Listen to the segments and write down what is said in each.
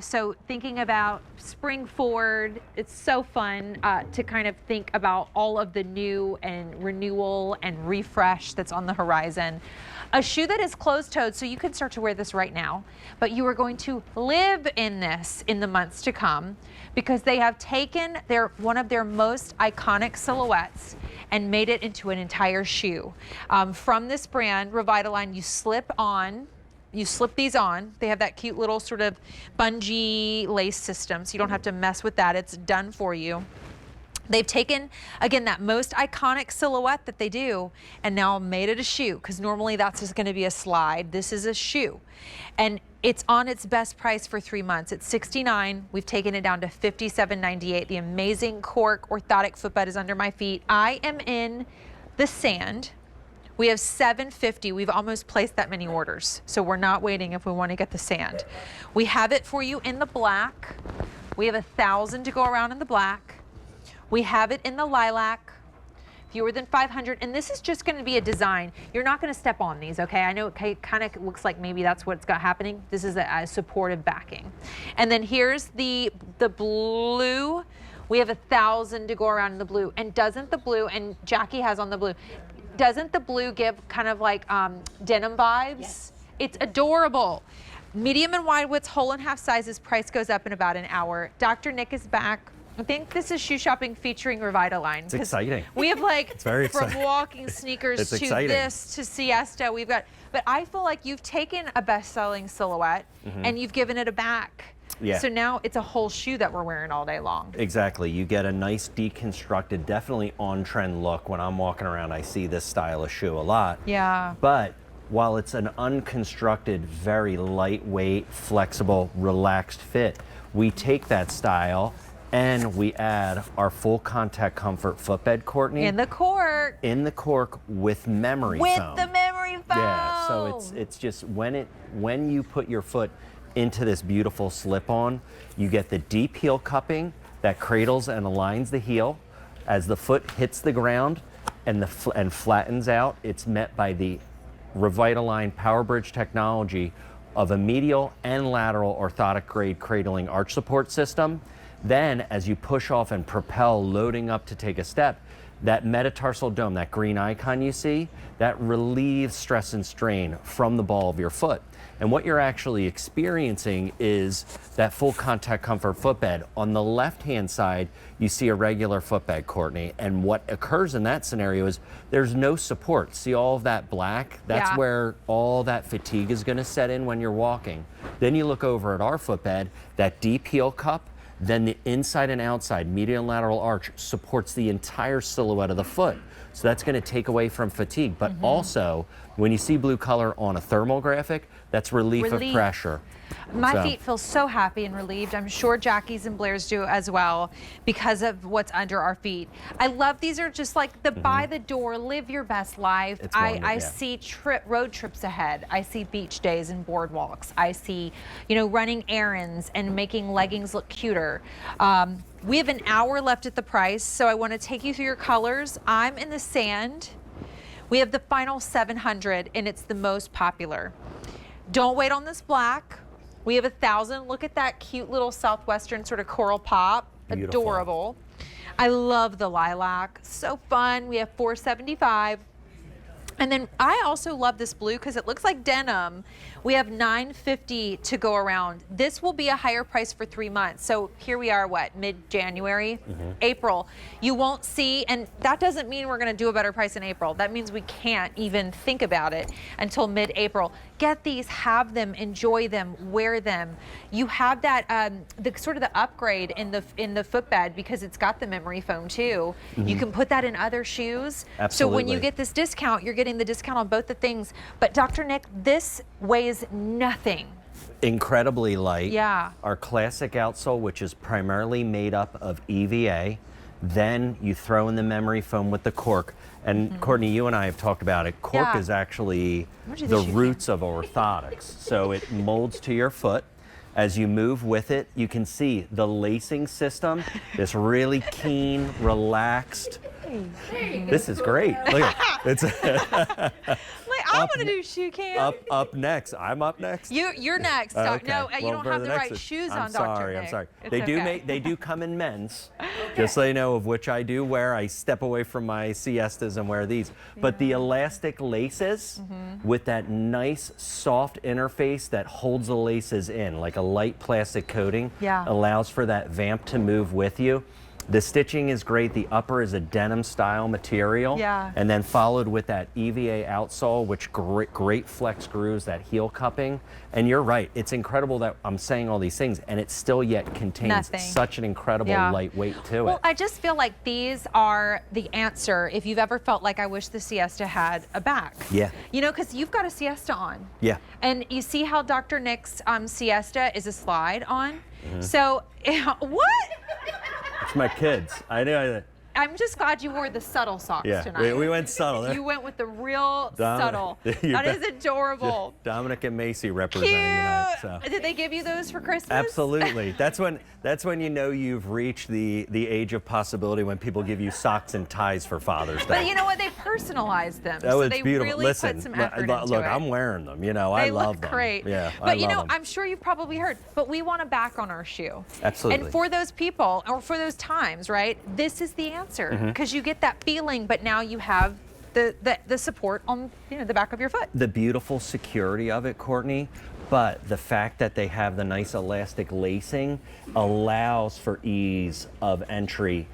So thinking about spring forward, it's so fun to kind of think about all of the new and renewal and refresh that's on the horizon. A shoe that is closed-toed, so you can start to wear this right now, but you are going to live in this in the months to come because they have taken one of their most iconic silhouettes and made it into an entire shoe. From this brand, Revitalign, you slip these on. They have that cute little sort of bungee lace system, so you don't have to mess with that. It's done for you. They've taken, again, that most iconic silhouette that they do and now made it a shoe, because normally that's just going to be a slide. This is a shoe. And it's on its best price for 3 months. It's $69. We've taken it down to $57.98. The amazing cork orthotic footbed is under my feet. I am in the sand. We have 750. We've almost placed that many orders, so we're not waiting if we want to get the sand. We have it for you in the black. We have 1,000 to go around in the black. We have it in the lilac, fewer than 500, and this is just going to be a design. You're not going to step on these, okay? I know it kind of looks like maybe that's what's got happening. This is a supportive backing. And then here's the blue. We have 1,000 to go around in the blue, and doesn't the blue, and Jackie has on the blue, doesn't the blue give kind of like denim vibes? Yes. It's adorable. Medium and wide widths, whole and half sizes. Price goes up in about an hour. Dr. Nick is back. I think this is shoe shopping featuring Revitalign. It's exciting. We have like it's very from exciting. walking sneakers to exciting. this to siesta. We've got, but I feel like you've taken a best-selling silhouette and you've given it a back. Yeah. So now it's a whole shoe that we're wearing all day long. Exactly. You get a nice deconstructed, definitely on-trend look. When I'm walking around, I see this style of shoe a lot. Yeah. But while it's an unconstructed, very lightweight, flexible, relaxed fit, we take that style and we add our full contact comfort footbed, Courtney. In the cork. In the cork with memory with foam. With the memory foam. Yeah, so it's just when you put your foot into this beautiful slip-on, you get the deep heel cupping that cradles and aligns the heel. As the foot hits the ground and flattens out, it's met by the Revitalign Power Bridge technology of a medial and lateral orthotic grade cradling arch support system. Then as you push off and propel, loading up to take a step, that metatarsal dome, that green icon you see, that relieves stress and strain from the ball of your foot. And what you're actually experiencing is that full contact comfort footbed. On the left-hand side, you see a regular footbed, Courtney. And what occurs in that scenario is there's no support. See all of that black? That's where all that fatigue is going to set in when you're walking. Then you look over at our footbed, that deep heel cup, then the inside and outside medial and lateral arch supports the entire silhouette of the foot. So that's going to take away from fatigue. But also, when you see blue color on a thermal graphic, that's relief of pressure. My feet feel so happy and relieved. I'm sure Jackie's and Blair's do as well because of what's under our feet. I love these are just like the by the door, live your best life. I see road trips ahead. I see beach days and boardwalks. I see, running errands and making leggings look cuter. We have an hour left at the price, so I want to take you through your colors. I'm in the sand. We have the final 700, and it's the most popular. Don't wait on this black. We have 1,000. Look at that cute little Southwestern sort of coral pop. Beautiful. Adorable. I love the lilac. So fun. We have 475. And then I also love this blue because it looks like denim. We have 950 to go around. This will be a higher price for 3 months. So here we are, mid-January, April. You won't see, and that doesn't mean we're going to do a better price in April. That means we can't even think about it until mid-April. Get these, have them, enjoy them, wear them. You have that the sort of the upgrade in the footbed because it's got the memory foam too. You can put that in other shoes. Absolutely. So when you get this discount, you're getting the discount on both the things. But Dr. Nick, this weighs nothing. Incredibly light. Yeah. Our classic outsole, which is primarily made up of EVA, then you throw in the memory foam with the cork. And Courtney, you and I have talked about it. Cork is actually the roots of orthotics. So it molds to your foot. As you move with it, you can see the lacing system, this really keen, relaxed. This is great. Look at it. It's I want to do shoe cam. Up next. I'm up next. You're next. Okay. No, you Well, don't for have the the next right shoes I'm on, sorry, Dr. I'm Nick. sorry. It's They do okay. they do come in men's, just so you know, of which I do wear. I step away from my siestas and wear these. But the elastic laces with that nice soft interface that holds the laces in, like a light plastic coating, allows for that vamp to move with you. The stitching is great. The upper is a denim style material. And then followed with that EVA outsole, which great flex grooves, that heel cupping. And you're right, it's incredible that I'm saying all these things and it still yet contains such an incredible lightweight to it. Well, I just feel like these are the answer if you've ever felt like I wish the siesta had a back. Yeah. You know, because you've got a siesta on. Yeah. And you see how Dr. Nick's siesta is a slide on? So, what? It's my kids. I know. I'm just glad you wore the subtle socks tonight. We went subtle. You went with the real subtle. That is adorable. Dominic and Macy representing tonight. So. Did they give you those for Christmas? Absolutely. That's when you know you've reached the age of possibility, when people give you socks and ties for Father's Day. But you know what? They personalized them. Oh, so it's they beautiful. really Listen, put some effort into look, it. I'm wearing them. You know, I love them. They look great. Yeah, but you know, them. I'm sure you've probably heard, but we want a back on our shoe. Absolutely. And for those people, or for those times, right, this is the answer. Because you get that feeling, but now you have the support on the back of your foot. The beautiful security of it, Courtney, but the fact that they have the nice elastic lacing allows for ease of entry.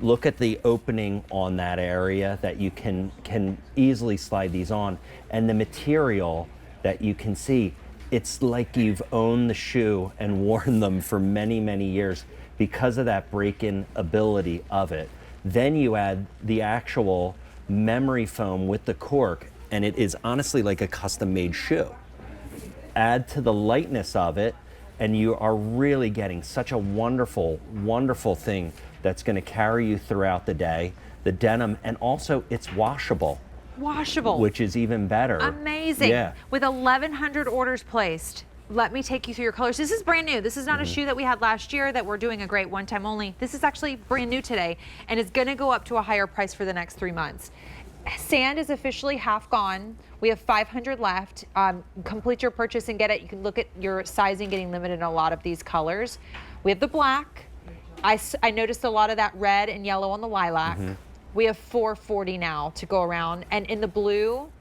Look at the opening on that area that you can easily slide these on, and the material that you can see, it's like you've owned the shoe and worn them for many, many years because of that break-in ability of it. Then you add the actual memory foam with the cork, and it is honestly like a custom-made shoe. Add to the lightness of it, and you are really getting such a wonderful, wonderful thing that's going to carry you throughout the day. The denim, and also it's washable. Washable. Which is even better. Amazing. Yeah. With 1,100 orders placed. Let me take you through your colors. This is brand new. This is not a shoe that we had last year that we're doing a great one time only. This is actually brand new today, and it's gonna go up to a higher price for the next 3 months. Sand is officially half gone. We have 500 left. Complete your purchase and get it. You can look at your sizing getting limited in a lot of these colors. We have the black. I noticed a lot of that red and yellow on the lilac. We have 440 now to go around, and in the blue,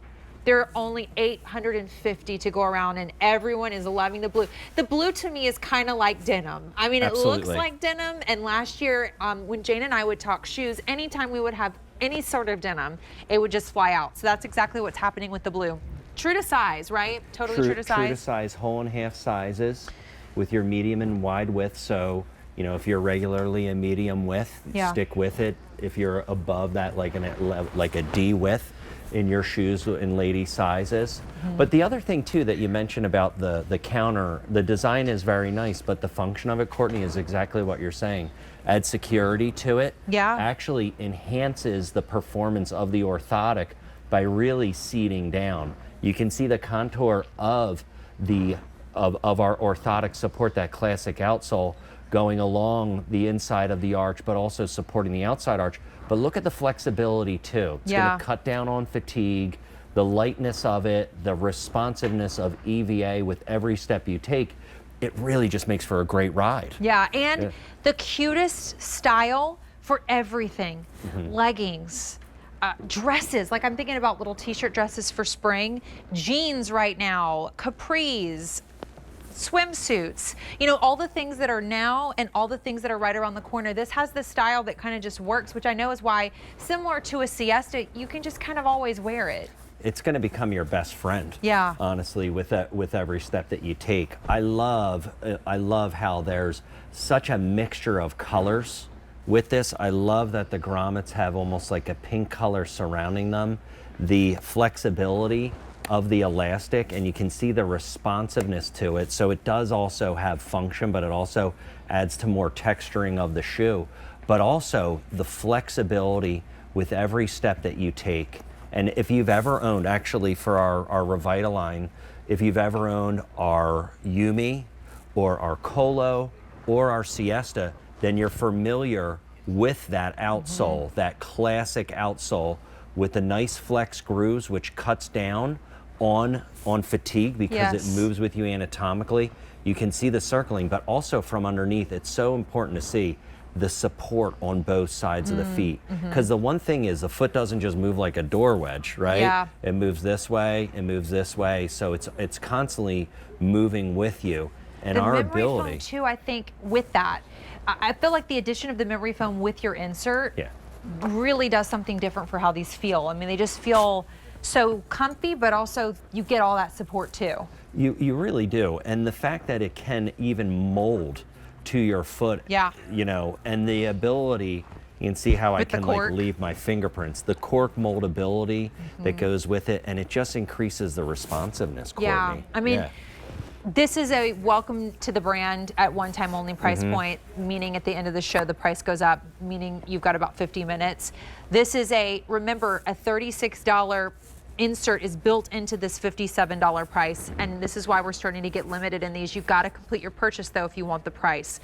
there are only 850 to go around, and everyone is loving the blue. The blue to me is kind of like denim. I mean, Absolutely. It looks like denim, and last year, when Jane and I would talk shoes, anytime we would have any sort of denim, it would just fly out. So that's exactly what's happening with the blue. True to size, right? Totally true to size. True to size, whole and half sizes with your medium and wide width. So, you know, if you're regularly a medium width, stick with it. If you're above that, like a D width, in your shoes in lady sizes. But the other thing too that you mentioned about the counter, the design is very nice, but the function of it, Courtney, is exactly what you're saying. Add security to it. Actually enhances the performance of the orthotic by really seating down. You can see the contour of our orthotic support, that classic outsole, going along the inside of the arch, but also supporting the outside arch. But look at the flexibility too. It's going to cut down on fatigue, the lightness of it, the responsiveness of EVA with every step you take. It really just makes for a great ride. And the cutest style for everything. Leggings, dresses, like I'm thinking about little t-shirt dresses for spring, jeans right now, capris, swimsuits, you know, all the things that are now and all the things that are right around the corner. This has the style that kind of just works, which I know is why, similar to a siesta, you can just kind of always wear it. It's going to become your best friend. Honestly, with every step that you take. I love how there's such a mixture of colors with this. I love that the grommets have almost like a pink color surrounding them. The flexibility of the elastic, and you can see the responsiveness to it. So it does also have function, but it also adds to more texturing of the shoe, but also the flexibility with every step that you take. And if you've ever owned, actually for our Revitalign, if you've ever owned our Yumi or our Colo or our Siesta, then you're familiar with that outsole, that classic outsole with the nice flex grooves, which cuts down on fatigue because Yes. it moves with you anatomically. You can see the circling, but also from underneath, it's so important to see the support on both sides of the feet. Because the one thing is the foot doesn't just move like a door wedge, right? Yeah. It moves this way, it moves this way. So it's constantly moving with you. And The our memory ability. foam too, I think with that, I feel like the addition of the memory foam with your insert Yeah. really does something different for how these feel. I mean, they just feel so comfy, but also you get all that support too. You really do. And the fact that it can even mold to your foot, Yeah. you know, and the ability, you can see how I With the can like cork. leave my fingerprints, the cork moldability that goes with it, and it just increases the responsiveness, Courtney. Yeah, I mean, Yeah. this is a welcome to the brand at one time only price Mm-hmm. point, meaning at the end of the show, the price goes up, meaning you've got about 50 minutes. This is remember, a $36 insert is built into this $57 price, and this is why we're starting to get limited in these. You've got to complete your purchase though if you want the price.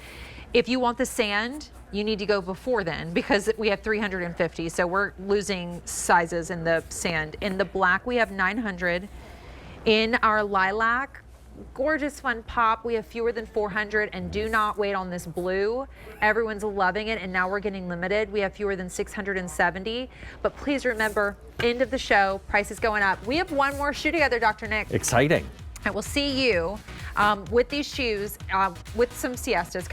If you want the sand, you need to go before then because we have 350, so we're losing sizes in the sand. In the black, we have 900. In our lilac, gorgeous fun pop, we have fewer than 400, and do not wait on this blue. Everyone's loving it, and now we're getting limited. We have fewer than 670, but please remember, end of the show, price is going up. We have one more shoe together, Dr. Nick. Exciting. And we'll see you with these shoes with some siestas